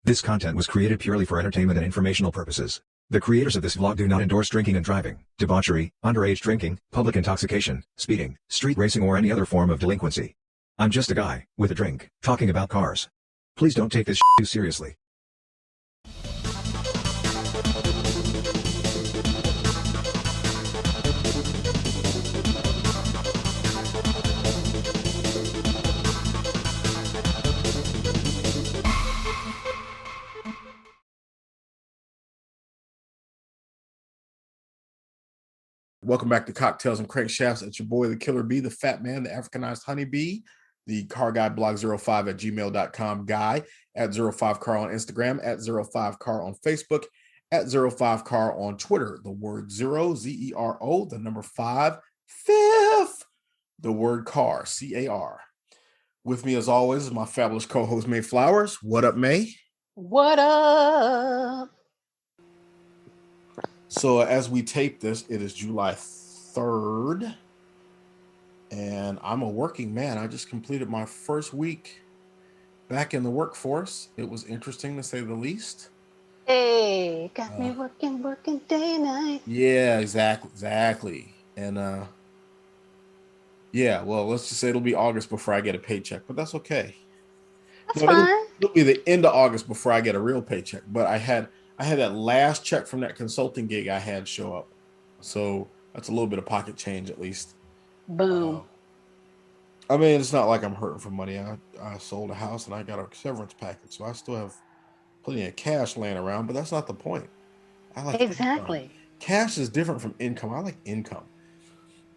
This content was created purely for entertainment and informational purposes. The creators of this vlog do not endorse drinking and driving, debauchery, underage drinking, public intoxication, speeding, street racing or any other form of delinquency. I'm just a guy, with a drink, talking about cars. Please don't take this too seriously. Welcome back to Cocktails and Crankshafts. It's your boy, the Killer Bee, the Fat Man, the Africanized Honeybee, the Car Guy Blog 05 at gmail.com guy, at 05car on Instagram, at 05car on Facebook, at 05car on Twitter. The word zero, Z-E-R-O, the number 5, fifth, the word car, C-A-R. With me, as always, is my fabulous co-host, May Flowers. What up, May? What up? So as we tape this, it is July 3rd, and I'm a working man. I just completed my first week back in the workforce. It was interesting, to say the least. Hey, got me working day and night. Yeah, exactly. And yeah, well, let's just say it'll be August before I get a paycheck, but that's okay. That's fine. It'll be the end of August before I get a real paycheck. But I had that last check from that consulting gig I had show up. So that's a little bit of pocket change at least. Boom. I mean, it's not like I'm hurting for money. I sold a house and I got a severance package. So I still have plenty of cash laying around, but that's not the point. I like exactly. income. Cash is different from income. I like income.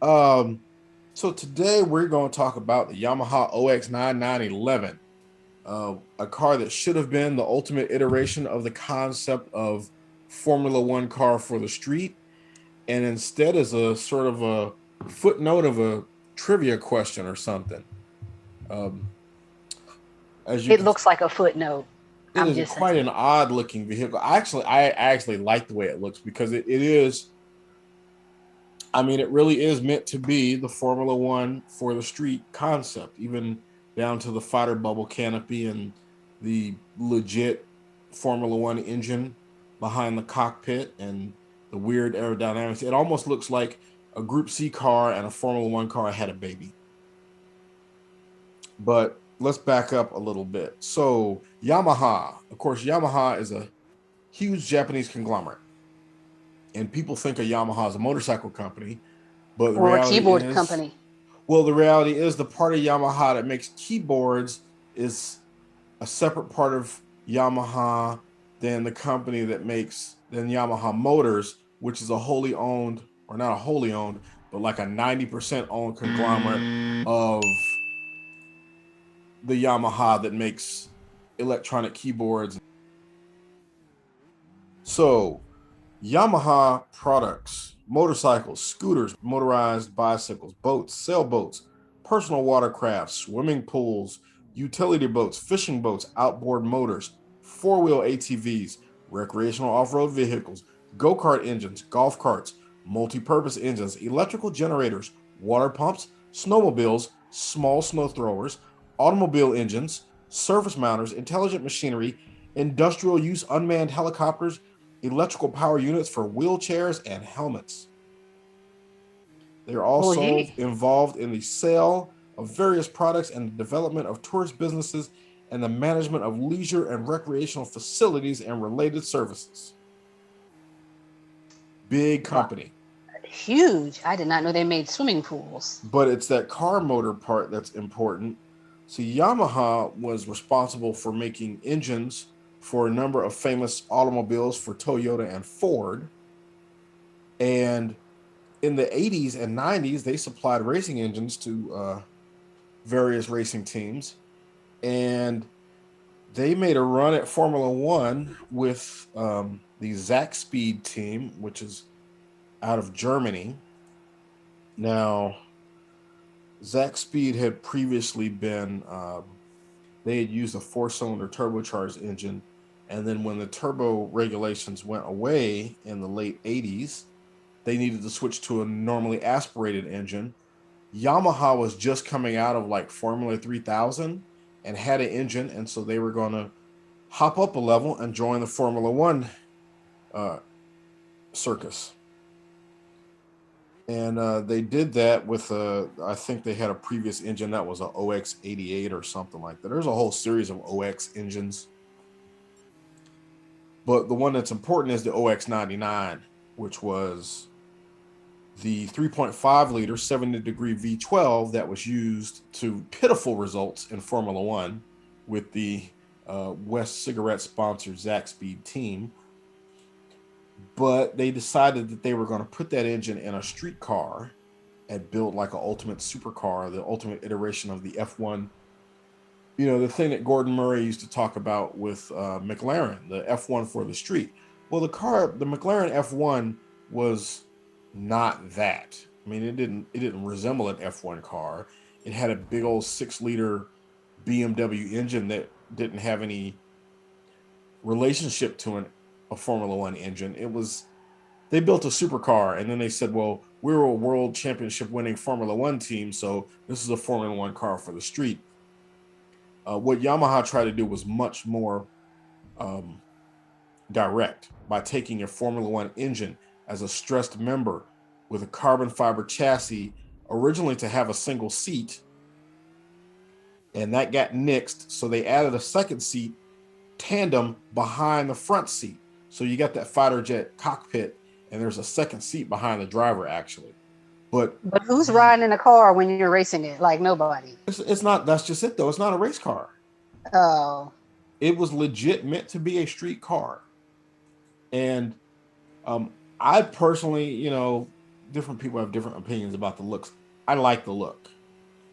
So today we're going to talk about the Yamaha OX99-11. A car that should have been the ultimate iteration of the concept of Formula One car for the street, and instead is a sort of a footnote of a trivia question or something. It looks like a footnote. It is quite an odd looking vehicle. I actually like the way it looks because it is. I mean, it really is meant to be the Formula One for the street concept, even down to the fighter bubble canopy and the legit Formula One engine behind the cockpit and the weird aerodynamics. It almost looks like a Group C car and a Formula One car had a baby. But let's back up a little bit. So Yamaha, of course, Yamaha is a huge Japanese conglomerate. And people think of Yamaha as a motorcycle company, but the reality a keyboard is, company. Well, the reality is the part of Yamaha that makes keyboards is a separate part of Yamaha than the company that makes Yamaha Motors, which is a wholly owned, or not a wholly owned, but like a 90% owned conglomerate of the Yamaha that makes electronic keyboards. So Yamaha products: motorcycles, scooters, motorized bicycles, boats, sailboats, personal watercraft, swimming pools, utility boats, fishing boats, outboard motors, four-wheel ATVs, recreational off-road vehicles, go-kart engines, golf carts, multi-purpose engines, electrical generators, water pumps, snowmobiles, small snow throwers, automobile engines, surface mounters, intelligent machinery, industrial use unmanned helicopters, electrical power units for wheelchairs and helmets. They are also involved in the sale of various products and the development of tourist businesses and the management of leisure and recreational facilities and related services. Big company. Huge. I did not know they made swimming pools. But it's that car motor part that's important. So Yamaha was responsible for making engines for a number of famous automobiles for Toyota and Ford. And in the 80s and 90s, they supplied racing engines to various racing teams. And they made a run at Formula One with the Zach Speed team, which is out of Germany. Now, Zach Speed had previously been, they had used a 4-cylinder turbocharged engine. And then when the turbo regulations went away in the late 80s, they needed to switch to a normally aspirated engine. Yamaha was just coming out of like Formula 3000 and had an engine, and so they were going to hop up a level and join the Formula One circus. And they did that with I think they had a previous engine that was a OX88 or something like that. There's a whole series of OX engines, but the one that's important is the OX99, which was the 3.5 liter 70-degree V12 that was used to pitiful results in Formula One with the West Cigarette sponsored Zaxby's team. But they decided that they were going to put that engine in a street car and build like an ultimate supercar, the ultimate iteration of the F1. You know, the thing that Gordon Murray used to talk about with McLaren, the F1 for the street. Well, the McLaren F1 was not that. I mean, it didn't resemble an F1 car. It had a big old 6-liter BMW engine that didn't have any relationship to a Formula One engine. They built a supercar, and then they said, well, we're a world championship winning Formula One team, so this is a Formula One car for the street. What Yamaha tried to do was much more direct by taking a Formula One engine as a stressed member with a carbon fiber chassis, originally to have a single seat, and that got nixed, so they added a second seat tandem behind the front seat. So you got that fighter jet cockpit, and there's a second seat behind the driver, actually. But who's riding in a car when you're racing it? Like nobody. It's not. That's just it, though. It's not a race car. Oh. It was legit meant to be a street car. And I personally, you know, different people have different opinions about the looks. I like the look.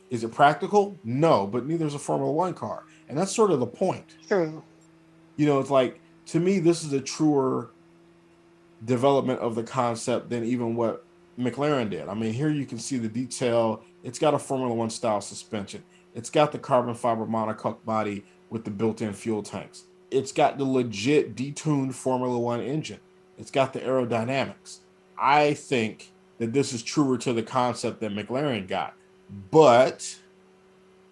Is it practical? No, but neither is a Formula One car. And that's sort of the point. True. You know, it's like, to me, this is a truer development of the concept than even what McLaren did. I mean, here you can see the detail. It's got a Formula One style suspension. It's got the carbon fiber monocoque body with the built-in fuel tanks. It's got the legit detuned Formula One engine. It's got the aerodynamics. I think that this is truer to the concept that McLaren got. But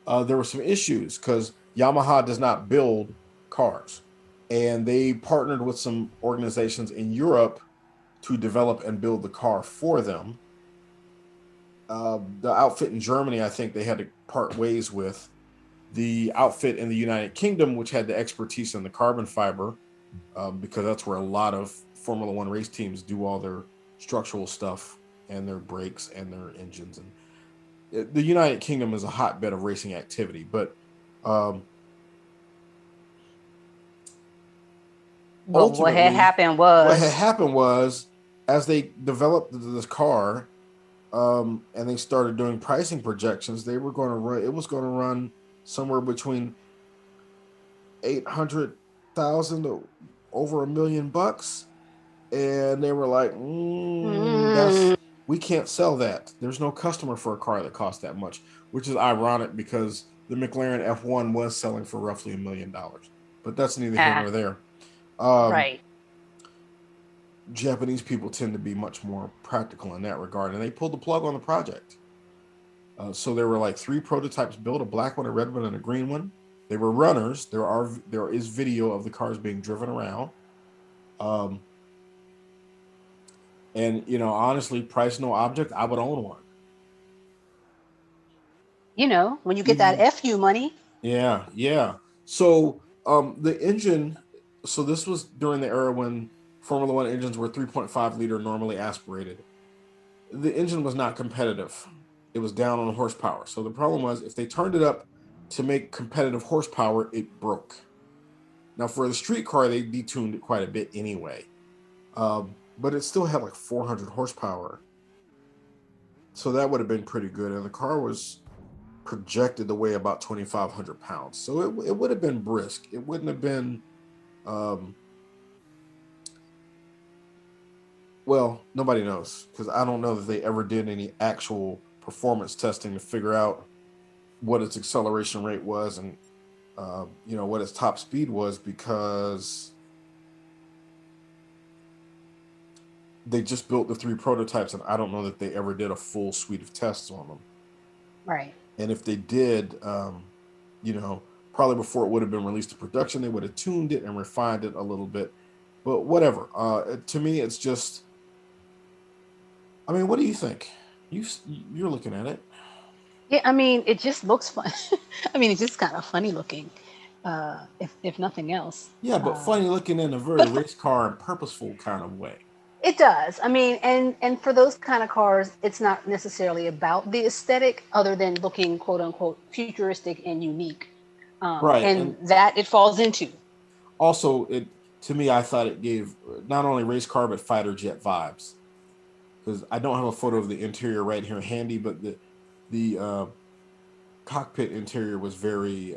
there were some issues because Yamaha does not build cars. And they partnered with some organizations in Europe to develop and build the car for them. The outfit in Germany, I think they had to part ways with. The outfit in the United Kingdom, which had the expertise in the carbon fiber, because that's where a lot of Formula One race teams do all their structural stuff and their brakes and their engines. And the United Kingdom is a hotbed of racing activity, but what had happened was as they developed this car and they started doing pricing projections, it was going to run somewhere between 800,000 to over $1 million, and they were like, we can't sell that. There's no customer for a car that costs that much, which is ironic because the McLaren F1 was selling for roughly $1 million, but that's neither here nor there. Right. Japanese people tend to be much more practical in that regard, and they pulled the plug on the project. So there were like 3 prototypes built, a black one, a red one, and a green one. They were runners. There is video of the cars being driven around. And, you know, honestly, price no object, I would own one. You know, when you get that FU money. Yeah. So the engine, so this was during the era when Formula One engines were 3.5 liter normally aspirated. The engine was not competitive. It was down on horsepower. So the problem was if they turned it up to make competitive horsepower, it broke. Now for the street car, they detuned it quite a bit anyway. But it still had like 400 horsepower. So that would have been pretty good. And the car was projected to weigh about 2,500 pounds. So it would have been brisk. It wouldn't have been, well, nobody knows because I don't know that they ever did any actual performance testing to figure out what its acceleration rate was and, you know, what its top speed was because they just built the 3 prototypes and I don't know that they ever did a full suite of tests on them. Right. And if they did, you know, probably before it would have been released to production. They would have tuned it and refined it a little bit, but whatever. To me, it's just, I mean, what do you think? You're looking at it. Yeah, I mean, it just looks fun. I mean, it's just kind of funny looking, if nothing else. Yeah, but funny looking in a very race car and purposeful kind of way. It does. I mean, and for those kind of cars, it's not necessarily about the aesthetic, other than looking quote unquote futuristic and unique. Right, And that it falls into. Also, to me, I thought it gave not only race car but fighter jet vibes. Because I don't have a photo of the interior right here handy, but the cockpit interior was very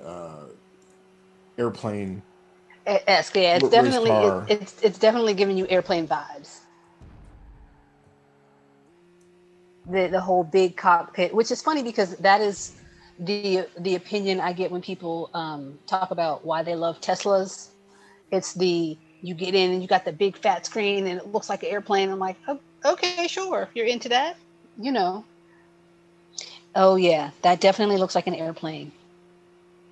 airplane. Yeah, it's definitely it's definitely giving you airplane vibes. The whole big cockpit, which is funny because that is the opinion I get when people talk about why they love Teslas. It's you get in and you got the big fat screen and it looks like an airplane. I'm like, oh, okay, sure, you're into that, you know. Oh yeah, that definitely looks like an airplane.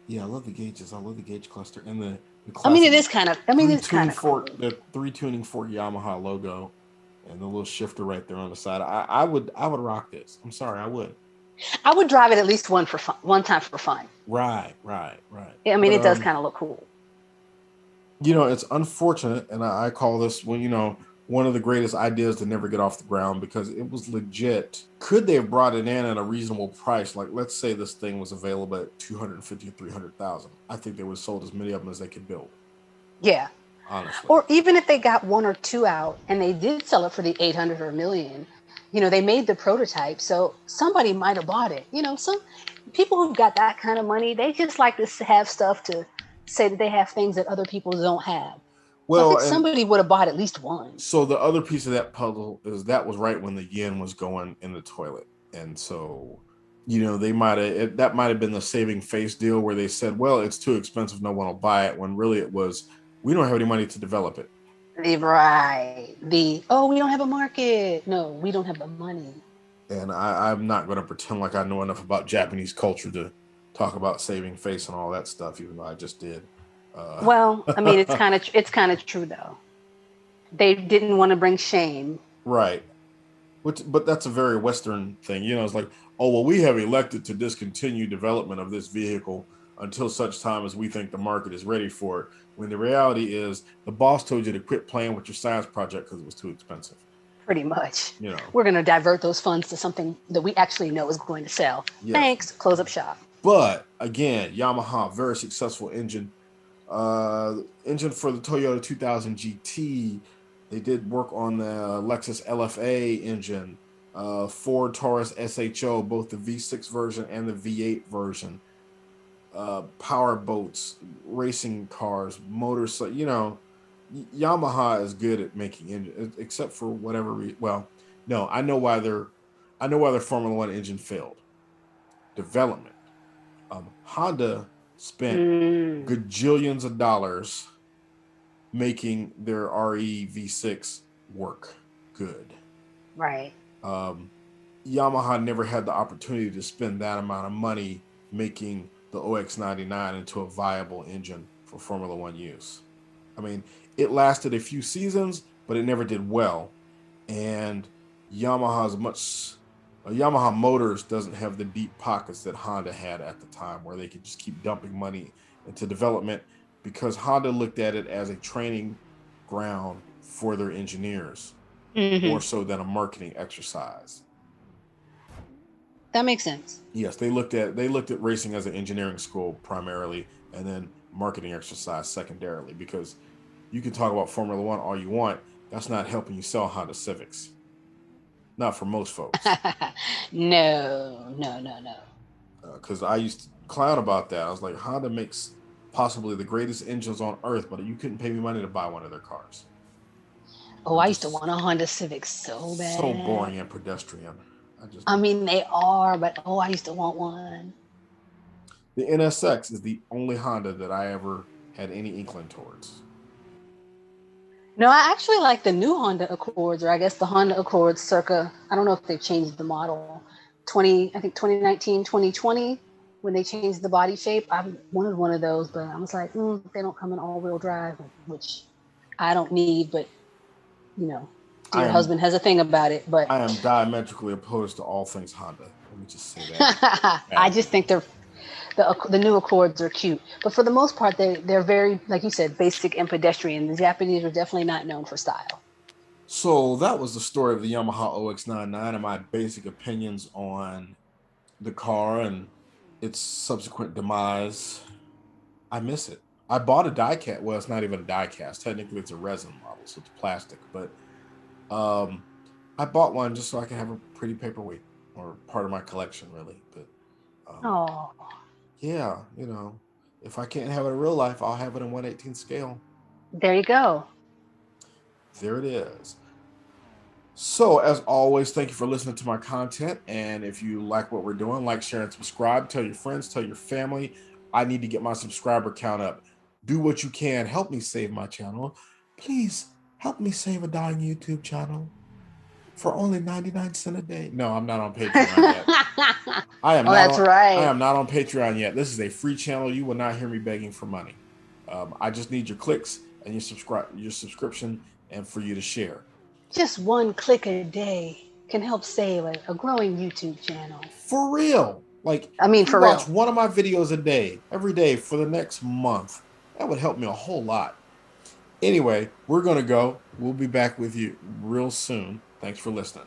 Yeah, I love the gauges. I love the gauge cluster and the I mean, it is kind of. I mean, it's kind of cool. The 3-tuning fork Yamaha logo and the little shifter right there on the side. I would rock this. I'm sorry, I would. I would drive it at least one time for fun. Right. I mean, it does kind of look cool. You know, it's unfortunate, and I call this one of the greatest ideas to never get off the ground, because it was legit. Could they have brought it in at a reasonable price? Like, let's say this thing was available at 250 or 300,000. I think they would have sold as many of them as they could build. Yeah. Honestly. Or even if they got one or two out and they did sell it for the 800 or a million, they made the prototype, so somebody might have bought it. Some people who've got that kind of money, they just like to have stuff to say that they have things that other people don't have. Well, I think somebody would have bought at least one. So the other piece of that puzzle is that was right when the yen was going in the toilet. And so, that might have been the saving face deal where they said, well, it's too expensive, no one will buy it, when really it was, we don't have any money to develop it. Right. We don't have a market. No, we don't have the money. And I'm not going to pretend like I know enough about Japanese culture to talk about saving face and all that stuff, even though I just did. Well, I mean, it's kind of true though. They didn't want to bring shame. Right. But that's a very Western thing. It's like, oh, well, we have elected to discontinue development of this vehicle until such time as we think the market is ready for it. When the reality is the boss told you to quit playing with your science project because it was too expensive. Pretty much. We're going to divert those funds to something that we actually know is going to sell. Yes. Thanks. Close up shop. But again, Yamaha, very successful engine. Engine for the Toyota 2000 GT. They did work on the Lexus LFA engine, Ford Taurus SHO, both the V6 version and the V8 version. Power boats, racing cars, motors. Yamaha is good at making engines, except for whatever reason. Well, no, I know why their Formula One engine failed. Development. Honda spent gajillions of dollars making their RE V6 work good. Right. Yamaha never had the opportunity to spend that amount of money making the OX99 into a viable engine for Formula One use. I mean, it lasted a few seasons, but it never did well. And Yamaha Motors doesn't have the deep pockets that Honda had at the time, where they could just keep dumping money into development, because Honda looked at it as a training ground for their engineers, more so than a marketing exercise. That makes sense. Yes, they looked at racing as an engineering school primarily, and then marketing exercise secondarily, because you can talk about Formula One all you want. That's not helping you sell Honda Civics. Not for most folks. No. Because I used to clown about that. I was like, Honda makes possibly the greatest engines on earth, but you couldn't pay me money to buy one of their cars. Oh, I used to want a Honda Civic so bad. So boring and pedestrian. I mean, they are, but I used to want one. The NSX is the only Honda that I ever had any inkling towards. No, I actually like the new Honda Accords, or I guess the Honda Accords circa, I don't know if they've changed the model, 2019, 2020, when they changed the body shape. I wanted one of those, but I was like, they don't come in all-wheel drive, which I don't need, but dear husband has a thing about it. But I am diametrically opposed to all things Honda. Let me just say that. I just think the new Accords are cute, but for the most part, they're very, like you said, basic and pedestrian. The Japanese are definitely not known for style. So that was the story of the Yamaha OX99 and my basic opinions on the car and its subsequent demise. I miss it. I bought a die cast. Well, it's not even a die cast. Technically, it's a resin model, so it's plastic. But I bought one just so I can have a pretty paperweight or part of my collection, really. But yeah, if I can't have it in real life, I'll have it in 1/18 scale. There you go. There it is. So, as always, thank you for listening to my content. And if you like what we're doing, like, share, and subscribe. Tell your friends, tell your family. I need to get my subscriber count up. Do what you can. Help me save my channel. Please help me save a dying YouTube channel for only 99 cents a day. No, I'm not on Patreon yet. I am not on Patreon yet. This is a free channel. You will not hear me begging for money. I just need your clicks and your subscription, and for you to share. Just one click a day can help save a growing YouTube channel. For real. Like, for real. Watch one of my videos a day, every day for the next month. That would help me a whole lot. Anyway, we're going to go. We'll be back with you real soon. Thanks for listening.